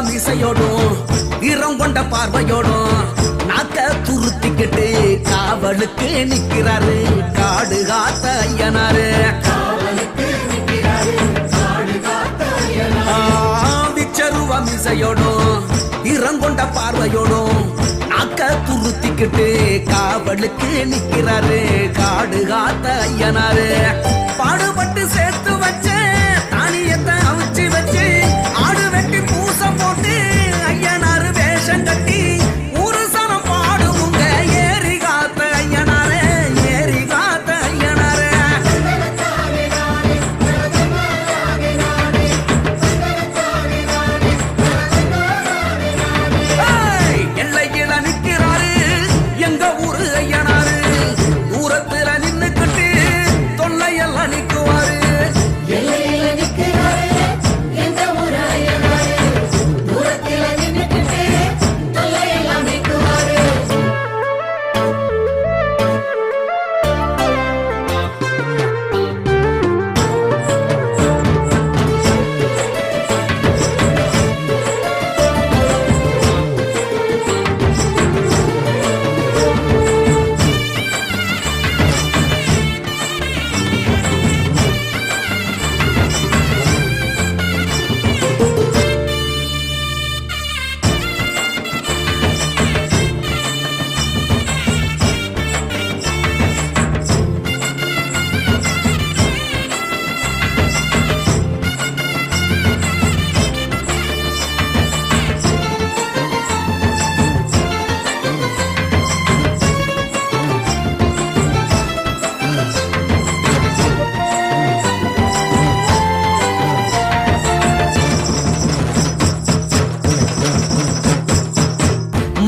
மிசையோடும் வீரம் கொண்ட பார்வையோடும் நாக்க துருத்திக்கிட்டு காவலுக்கு நிக்கிறாரு காடு காத்த ஐயனாரு. விச்சருவ மிசையோடும் வீரம் கொண்ட பார்வையோடும் நாக்க துருத்திக்கிட்டு காவலுக்கு நிக்கிறாரு காடு காத்த ஐயனாரு. பாடுபட்டு சேர்த்து வச்ச தானியத்தை அவிச்சு வச்சு ஆடு வெட்டி பூச போட்டு ஐயனாரு வேஷம் கட்டி ஒரு சனம் பாடுங்க ஏறி காத்த ஐயனாரே ஏறி காத்த ஐயனாரே. எல்லையில நிக்கிறாரு எங்க ஊரு ஐயனாரு தூரத்துல நின்னுக்கிட்டு தொல்லையெல்லாம் நிக்குவாரு.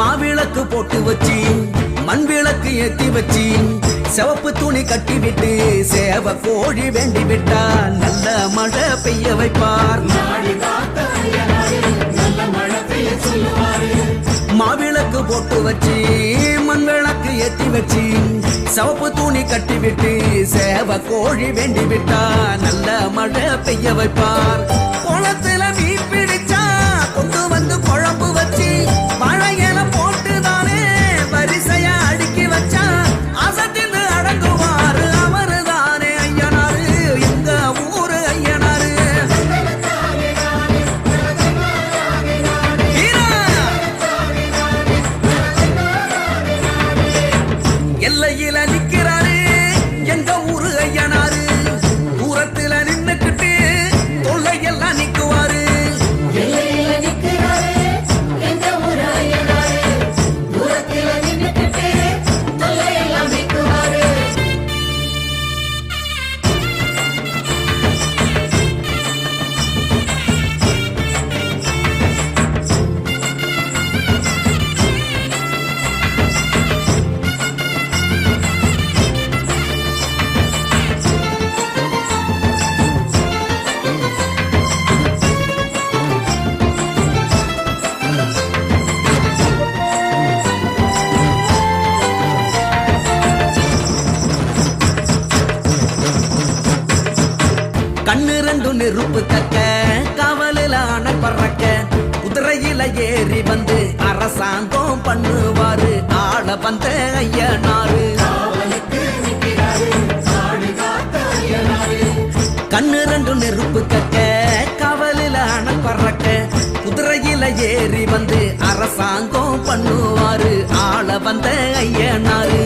மாவிளக்கு போட்டு வச்சு மண் விளக்கு ஏத்தி வச்சு சிவப்பு துணி கட்டி விட்டு சேவ கோழி வேண்டி விட்டா நல்ல மழை பெய்ய வைப்பார். மாவிளக்கு போட்டு வச்சு மண் விளக்கு ஏத்தி வச்சு சிவப்பு துணி கட்டி விட்டு சேவ கோழி வேண்டி விட்டா நல்ல மழை பெய்ய வைப்பார். குளத்துல மீன் பிடிச்சா கொண்டு வந்து குழம்பு வச்சு வாழையில போட்டு தானே வரிசையா அடுக்கி வச்சா அசத்தின்னு அடங்குவாரு அவரு தானே ஐயனாரு எங்க ஊரு ஐயனாரு. எல்லையில நிக்கிறாரு எங்க ஊரு ஐயனாரு தூரத்துல நின்னுக்கிட்டு தொல்லையெல்லாம் நிக்குவாரு. கண்ணு ரெண்டு நெருப்பு தக்க காவலில் ஆன பறக்க குதிரையில ஏறி வந்து அரசாங்கம் பண்ணுவாரு ஆள வந்த ஐயனாரு. கண்ணு ரெண்டு நெருப்பு தக்க காவலில் ஆன பறக்க குதிரையில ஏறி வந்து அரசாங்கம் பண்ணுவாரு ஆள வந்த ஐயனாரு.